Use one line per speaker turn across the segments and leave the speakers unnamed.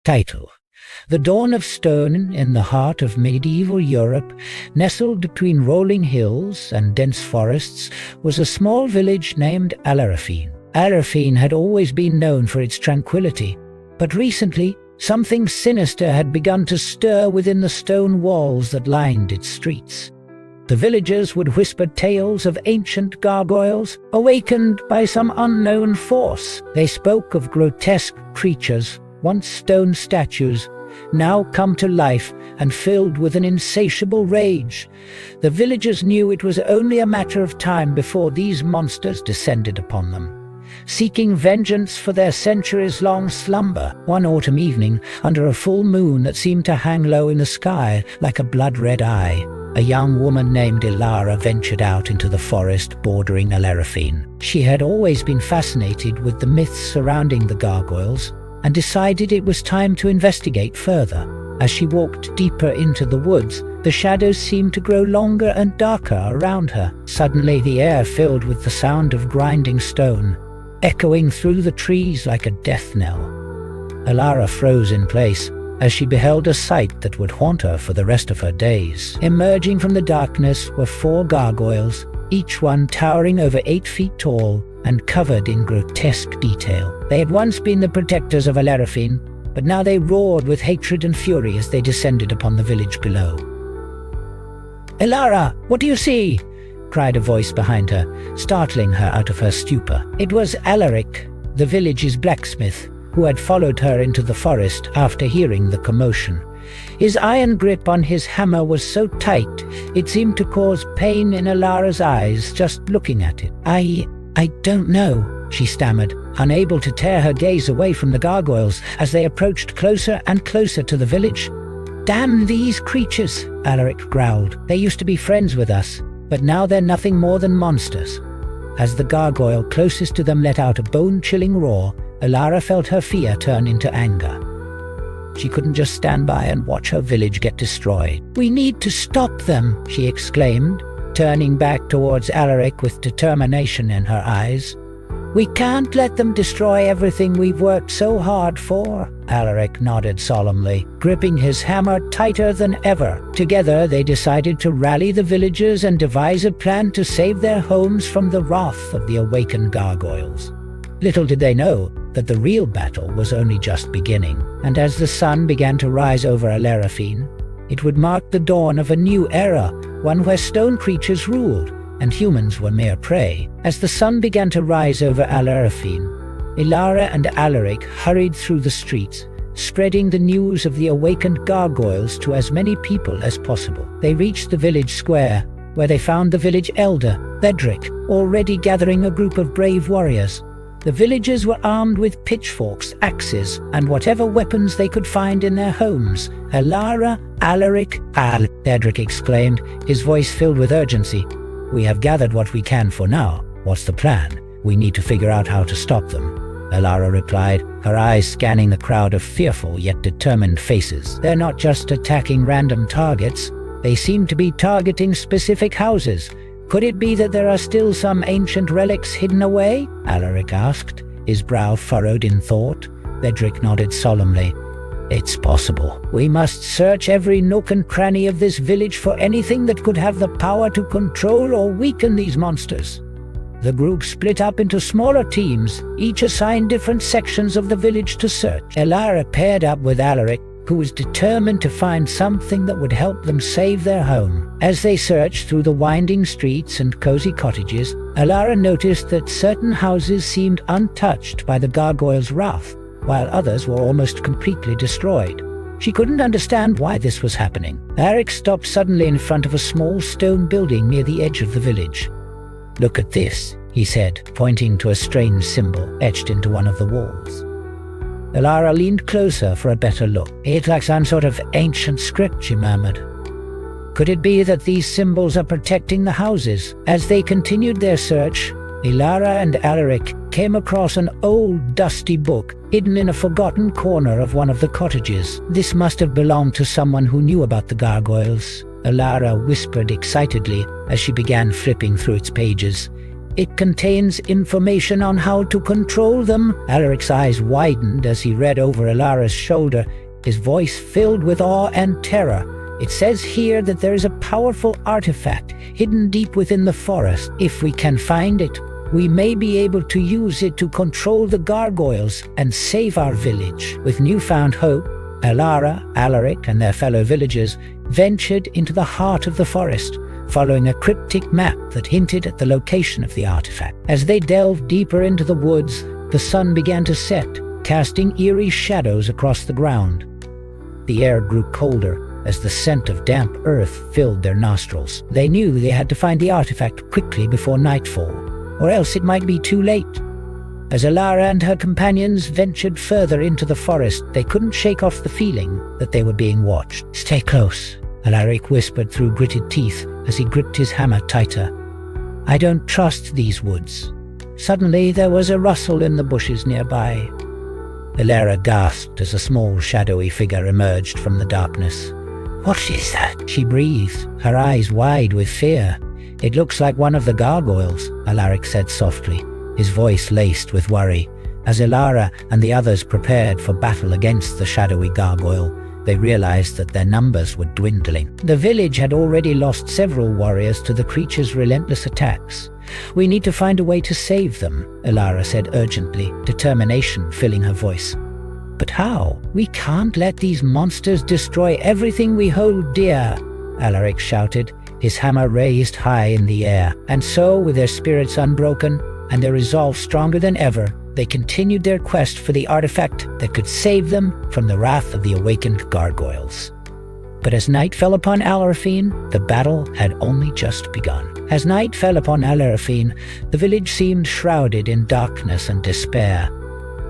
Title: The Dawn of Stone. In the heart of medieval Europe, nestled between rolling hills and dense forests, was a small village named Narration. Narration had always been known for its tranquility, but recently something sinister had begun to stir within the stone walls that lined its streets. The villagers would whisper tales of ancient gargoyles, awakened by some unknown force. They spoke of grotesque creatures, once stone statues, now come to life and filled with an insatiable rage. The villagers knew it was only a matter of time before these monsters descended upon them, seeking vengeance for their centuries-long slumber. One autumn evening, under a full moon that seemed to hang low in the sky like a blood-red eye, a young woman named Ilara ventured out into the forest bordering Narration. She had always been fascinated with the myths surrounding the gargoyles and decided it was time to investigate further. As she walked deeper into the woods, the shadows seemed to grow longer and darker around her. Suddenly the air filled with the sound of grinding stone, echoing through the trees like a death knell. Ilara froze in place as she beheld a sight that would haunt her for the rest of her days. Emerging from the darkness were 4 gargoyles, each one towering over 8 feet tall and covered in grotesque detail. They had once been the protectors of Narration, but now they roared with hatred and fury as they descended upon the village below. "Ilara, what do you see?" cried a voice behind her, startling her out of her stupor. It was Alaric, the village's blacksmith, who had followed her into the forest after hearing the commotion. His iron grip on his hammer was so tight it seemed to cause pain in Ilara's eyes just looking at it. I don't know," she stammered, unable to tear her gaze away from the gargoyles as they approached closer and closer to the village. "Damn these creatures," Alaric growled. "They used to be friends with us, but now they're nothing more than monsters." As the gargoyle closest to them let out a bone-chilling roar, Ilara felt her fear turn into anger. She couldn't just stand by and watch her village get destroyed. "We need to stop them," she exclaimed, turning back towards Alaric with determination in her eyes. "We can't let them destroy everything we've worked so hard for." Alaric nodded solemnly, gripping his hammer tighter than ever. Together they decided to rally the villagers and devise a plan to save their homes from the wrath of the awakened gargoyles. Little did they know that the real battle was only just beginning, and as the sun began to rise over Narration, it would mark the dawn of a new era, one where stone creatures ruled and humans were mere prey. As the sun began to rise over Narration, Ilara and Alaric hurried through the streets, spreading the news of the awakened gargoyles to as many people as possible. They reached the village square, where they found the village elder, Cedric, already gathering a group of brave warriors. The villagers were armed with pitchforks, axes, and whatever weapons they could find in their homes. "Ilara, Alaric, Cedric exclaimed, his voice filled with urgency. "We have gathered what we can for now. What's the plan? We need to figure out how to stop them." Ilara replied, her eyes scanning the crowd of fearful yet determined faces. "They're not just attacking random targets. They seem to be targeting specific houses. Could it be that there are still some ancient relics hidden away?" Alaric asked, his brow furrowed in thought. Cedric nodded solemnly. "It's possible. We must search every nook and cranny of this village for anything that could have the power to control or weaken these monsters." The group split up into smaller teams, each assigned different sections of the village to search. Ilara paired up with Alaric, who was determined to find something that would help them save their home. As they searched through the winding streets and cozy cottages, Ilara noticed that certain houses seemed untouched by the gargoyles' wrath, while others were almost completely destroyed. She couldn't understand why this was happening. Alaric stopped suddenly in front of a small stone building near the edge of the village. "Look at this," he said, pointing to a strange symbol etched into one of the walls. Ilara leaned closer for a better look. "It's like some sort of ancient script," she murmured. Could it be that these symbols are protecting the houses? As they continued their search, Ilara and Alaric came across an old, dusty book hidden in a forgotten corner of one of the cottages. This must have belonged to someone who knew about the gargoyles. Ilara whispered excitedly as she began flipping through its pages. It contains information on how to control them. Alaric's eyes widened as he read over Elara's shoulder, his voice filled with awe and terror. It says here that there is a powerful artifact hidden deep within the forest. If we can find it, we may be able to use it to control the gargoyles and save our village. With newfound hope, Elara, Alaric, and their fellow villagers ventured into the heart of the forest, following a cryptic map that hinted at the location of the artifact. As they delved deeper into the woods, the sun began to set, casting eerie shadows across the ground. The air grew colder as the scent of damp earth filled their nostrils. They knew they had to find the artifact quickly before nightfall, or else it might be too late. As Elara and her companions ventured further into the forest, they couldn't shake off the feeling that they were being watched. "Stay close," Alaric whispered through gritted teeth as he gripped his hammer tighter. "I don't trust these woods." Suddenly there was a rustle in the bushes nearby. Elara gasped as a small shadowy figure emerged from the darkness. "What is that?" she breathed, her eyes wide with fear. "It looks like one of the gargoyles," Alaric said softly, his voice laced with worry. As Elara and the others prepared for battle against the shadowy gargoyle, they realized that their numbers were dwindling. The village had already lost several warriors to the creature's relentless attacks. "We need to find a way to save them," Elara said urgently, determination filling her voice. "But how? We can't let these monsters destroy everything we hold dear," Alaric shouted, his hammer raised high in the air. And so, with their spirits unbroken and their resolve stronger than ever, they continued their quest for the artifact that could save them from the wrath of the awakened gargoyles. But as night fell upon Alarafine, the battle had only just begun. As night fell upon Alarafine, the village seemed shrouded in darkness and despair.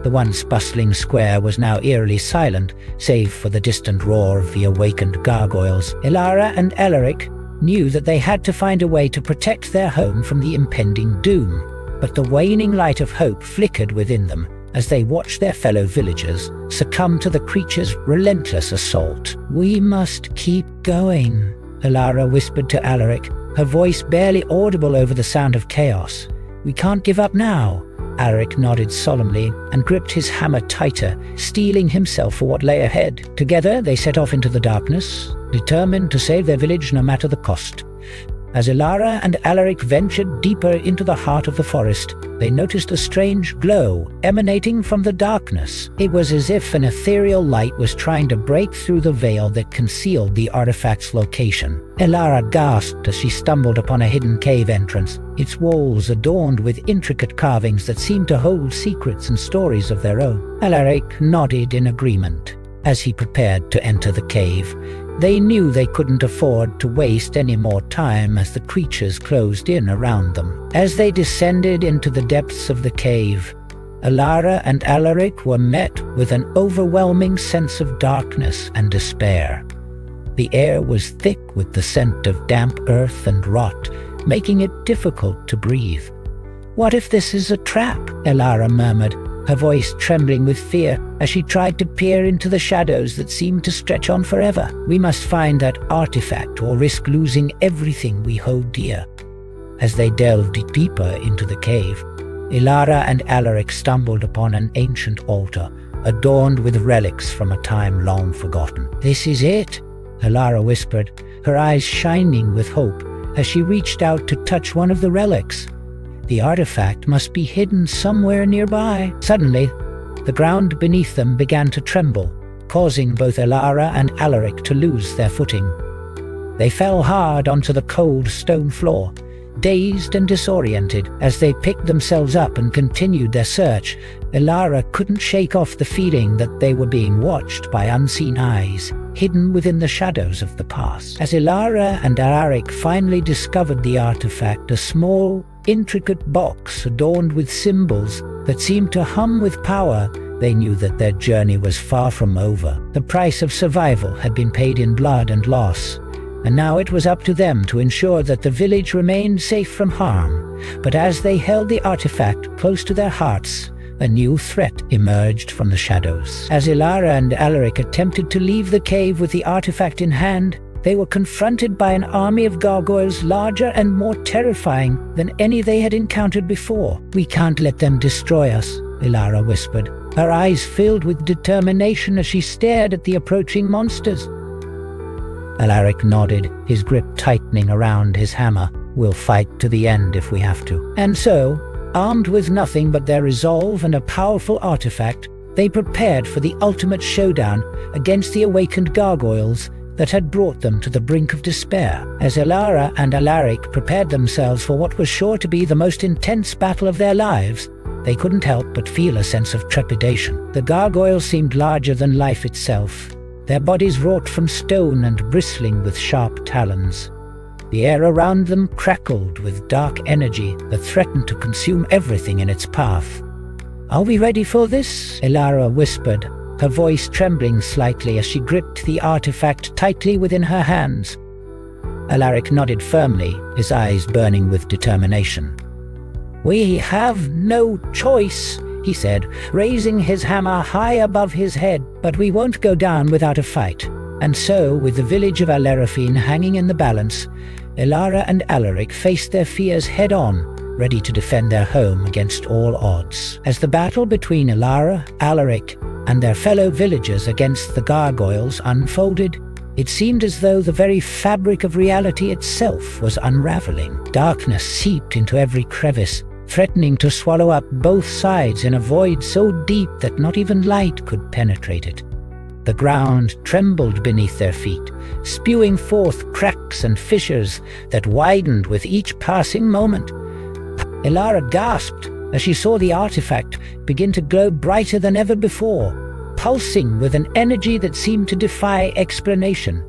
The once bustling square was now eerily silent, save for the distant roar of the awakened gargoyles. Elara and Alaric knew that they had to find a way to protect their home from the impending doom. But the waning light of hope flickered within them as they watched their fellow villagers succumb to the creature's relentless assault. "We must keep going," Elara whispered to Alaric, her voice barely audible over the sound of chaos. "We can't give up now." Alaric nodded solemnly and gripped his hammer tighter, steeling himself for what lay ahead. Together they set off into the darkness, determined to save their village no matter the cost. As Elara and Alaric ventured deeper into the heart of the forest, they noticed a strange glow emanating from the darkness. It was as if an ethereal light was trying to break through the veil that concealed the artifact's location. Elara gasped as she stumbled upon a hidden cave entrance, its walls adorned with intricate carvings that seemed to hold secrets and stories of their own. Alaric nodded in agreement as he prepared to enter the cave. They knew they couldn't afford to waste any more time as the creatures closed in around them. As they descended into the depths of the cave, Elara and Alaric were met with an overwhelming sense of darkness and despair. The air was thick with the scent of damp earth and rot, making it difficult to breathe. "What if this is a trap?" Elara murmured, her voice trembling with fear as she tried to peer into the shadows that seemed to stretch on forever. "We must find that artifact or risk losing everything we hold dear." As they delved deeper into the cave, Elara and Alaric stumbled upon an ancient altar, adorned with relics from a time long forgotten. "This is it," Elara whispered, her eyes shining with hope as she reached out to touch one of the relics. The artifact must be hidden somewhere nearby. Suddenly, the ground beneath them began to tremble, causing both Elara and Alaric to lose their footing. They fell hard onto the cold stone floor, dazed and disoriented. As they picked themselves up and continued their search, Elara couldn't shake off the feeling that they were being watched by unseen eyes, hidden within the shadows of the past. As Elara and Alaric finally discovered the artifact, a small, intricate box adorned with symbols that seemed to hum with power, they knew that their journey was far from over. The price of survival had been paid in blood and loss, and now it was up to them to ensure that the village remained safe from harm. But as they held the artifact close to their hearts, a new threat emerged from the shadows. As Elara and Alaric attempted to leave the cave with the artifact in hand, they were confronted by an army of gargoyles larger and more terrifying than any they had encountered before. "We can't let them destroy us," Ilara whispered, her eyes filled with determination as she stared at the approaching monsters. Alaric nodded, his grip tightening around his hammer. "We'll fight to the end if we have to." And so, armed with nothing but their resolve and a powerful artifact, they prepared for the ultimate showdown against the awakened gargoyles that had brought them to the brink of despair. As Ilara and Alaric prepared themselves for what was sure to be the most intense battle of their lives, they couldn't help but feel a sense of trepidation. The gargoyles seemed larger than life itself, their bodies wrought from stone and bristling with sharp talons. The air around them crackled with dark energy that threatened to consume everything in its path. "Are we ready for this?" Ilara whispered, her voice trembling slightly as she gripped the artifact tightly within her hands. Alaric nodded firmly, his eyes burning with determination. "We have no choice," he said, raising his hammer high above his head. "But we won't go down without a fight." And so, with the village of Alerafine hanging in the balance, Ilara and Alaric faced their fears head-on, ready to defend their home against all odds. As the battle between Ilara, Alaric, and their fellow villagers against the gargoyles unfolded, it seemed as though the very fabric of reality itself was unraveling. Darkness seeped into every crevice, threatening to swallow up both sides in a void so deep that not even light could penetrate it. The ground trembled beneath their feet, spewing forth cracks and fissures that widened with each passing moment. Ilara gasped as she saw the artifact begin to glow brighter than ever before, pulsing with an energy that seemed to defy explanation.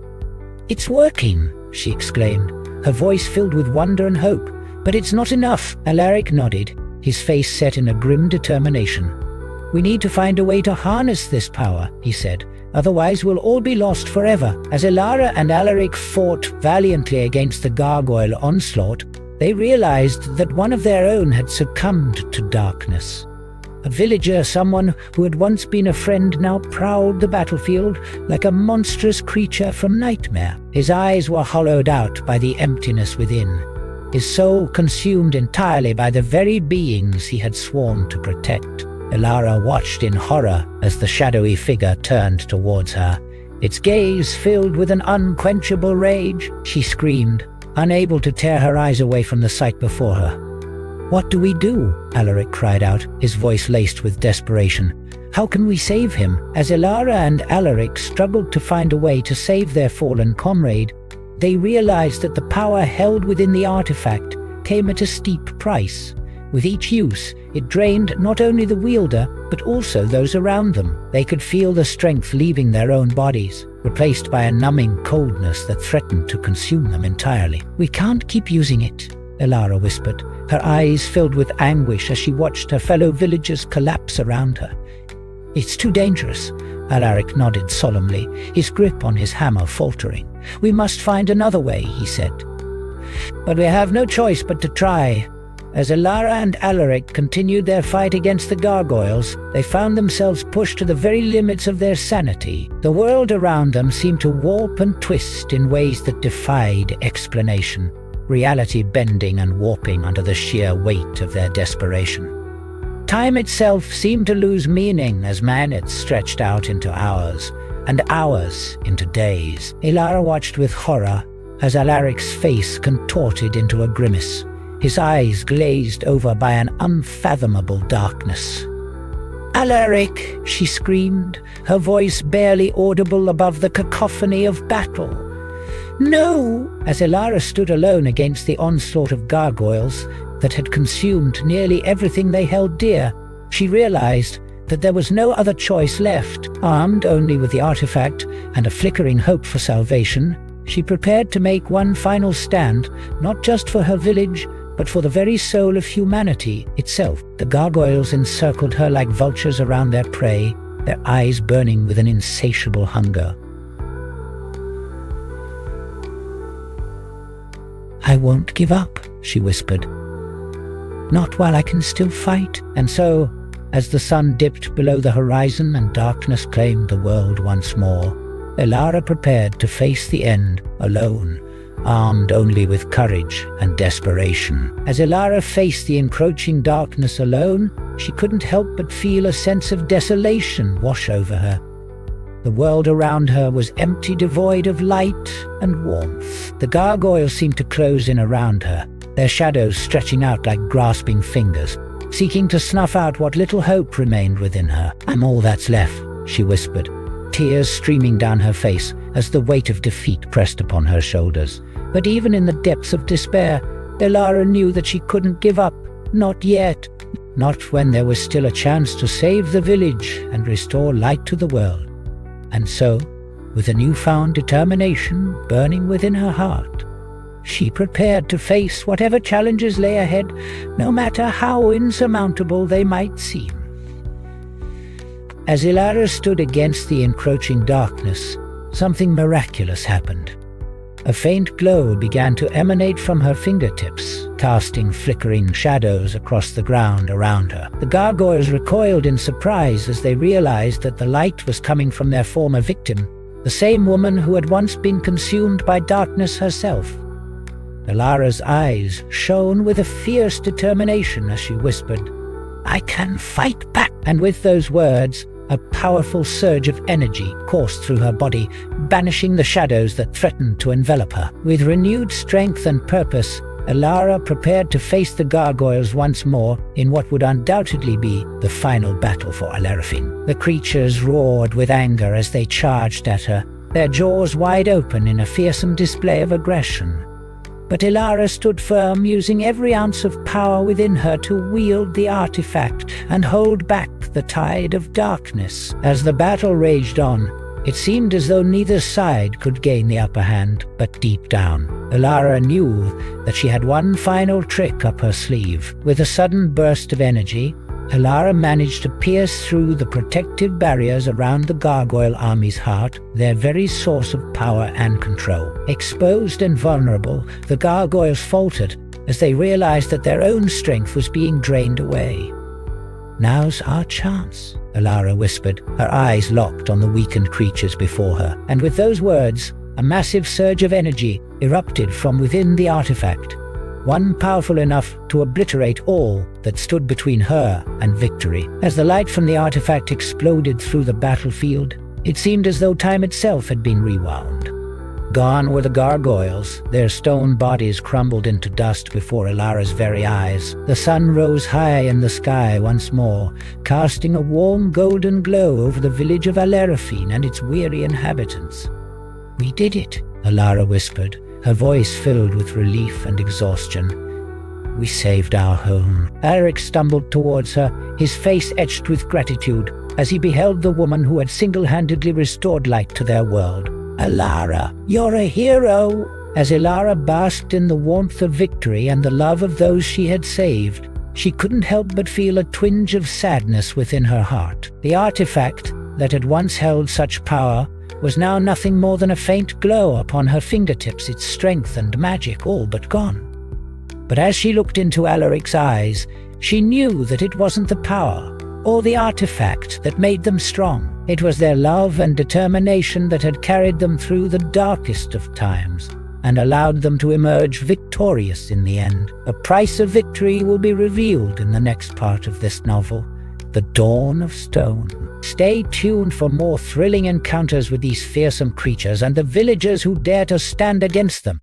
"It's working," she exclaimed, her voice filled with wonder and hope. "But it's not enough." Alaric nodded, his face set in a grim determination. "We need to find a way to harness this power," he said. "Otherwise we'll all be lost forever." As Ilara and Alaric fought valiantly against the gargoyle onslaught, they realized that one of their own had succumbed to darkness. A villager, someone who had once been a friend, now prowled the battlefield like a monstrous creature from nightmare. His eyes were hollowed out by the emptiness within, his soul consumed entirely by the very beings he had sworn to protect. Ilara watched in horror as the shadowy figure turned towards her, its gaze filled with an unquenchable rage. She screamed, unable to tear her eyes away from the sight before her. "What do we do?" Alaric cried out, his voice laced with desperation. "How can we save him?" As Ilara and Alaric struggled to find a way to save their fallen comrade, they realized that the power held within the artifact came at a steep price. With each use, it drained not only the wielder, but also those around them. They could feel the strength leaving their own bodies, replaced by a numbing coldness that threatened to consume them entirely. "We can't keep using it," Ilara whispered, her eyes filled with anguish as she watched her fellow villagers collapse around her. "It's too dangerous," Alaric nodded solemnly, his grip on his hammer faltering. "We must find another way," he said. "But we have no choice but to try." As Ilara and Alaric continued their fight against the gargoyles, they found themselves pushed to the very limits of their sanity. The world around them seemed to warp and twist in ways that defied explanation, reality bending and warping under the sheer weight of their desperation. Time itself seemed to lose meaning as minutes stretched out into hours, and hours into days. Ilara watched with horror as Alaric's face contorted into a grimace, his eyes glazed over by an unfathomable darkness. "Alaric!" she screamed, her voice barely audible above the cacophony of battle. "No!" As Ilara stood alone against the onslaught of gargoyles that had consumed nearly everything they held dear, she realized that there was no other choice left. Armed only with the artifact and a flickering hope for salvation, she prepared to make one final stand, not just for her village, but for the very soul of humanity itself. The gargoyles encircled her like vultures around their prey, their eyes burning with an insatiable hunger. "I won't give up," she whispered. "Not while I can still fight." And so, as the sun dipped below the horizon and darkness claimed the world once more, Elara prepared to face the end alone, armed only with courage and desperation. As Elara faced the encroaching darkness alone, she couldn't help but feel a sense of desolation wash over her. The world around her was empty, devoid of light and warmth. The gargoyles seemed to close in around her, their shadows stretching out like grasping fingers, seeking to snuff out what little hope remained within her. "I'm all that's left," she whispered, tears streaming down her face as the weight of defeat pressed upon her shoulders. But even in the depths of despair, Elara knew that she couldn't give up. Not yet. Not when there was still a chance to save the village and restore light to the world. And so, with a newfound determination burning within her heart, she prepared to face whatever challenges lay ahead, no matter how insurmountable they might seem. As Elara stood against the encroaching darkness, something miraculous happened. A faint glow began to emanate from her fingertips, casting flickering shadows across the ground around her. The gargoyles recoiled in surprise as they realized that the light was coming from their former victim, the same woman who had once been consumed by darkness herself. Elara's eyes shone with a fierce determination as she whispered, "I can fight back." And with those words, a powerful surge of energy coursed through her body, banishing the shadows that threatened to envelop her. With renewed strength and purpose, Elara prepared to face the gargoyles once more in what would undoubtedly be the final battle for Alerafin. The creatures roared with anger as they charged at her, their jaws wide open in a fearsome display of aggression. But Elara stood firm, using every ounce of power within her to wield the artifact and hold back the tide of darkness. As the battle raged on, it seemed as though neither side could gain the upper hand, but deep down, Elara knew that she had one final trick up her sleeve. With a sudden burst of energy, Elara managed to pierce through the protective barriers around the gargoyle army's heart, their very source of power and control. Exposed and vulnerable, the gargoyles faltered as they realized that their own strength was being drained away. "Now's our chance," Elara whispered, her eyes locked on the weakened creatures before her. And with those words, a massive surge of energy erupted from within the artifact, one powerful enough to obliterate all that stood between her and victory. As the light from the artifact exploded through the battlefield, it seemed as though time itself had been rewound. Gone were the gargoyles, their stone bodies crumbled into dust before Elara's very eyes. The sun rose high in the sky once more, casting a warm golden glow over the village of Alerafin and its weary inhabitants. "We did it," Elara whispered, her voice filled with relief and exhaustion. "We saved our home." Alaric stumbled towards her, his face etched with gratitude, as he beheld the woman who had single-handedly restored light to their world. "Elara, you're a hero!" As Elara basked in the warmth of victory and the love of those she had saved, she couldn't help but feel a twinge of sadness within her heart. The artifact that had once held such power was now nothing more than a faint glow upon her fingertips, its strength and magic all but gone. But as she looked into Alaric's eyes, she knew that it wasn't the power or the artifact that made them strong. It was their love and determination that had carried them through the darkest of times and allowed them to emerge victorious in the end. The price of victory will be revealed in the next part of this novel, The Dawn of Stone. Stay tuned for more thrilling encounters with these fearsome creatures and the villagers who dare to stand against them.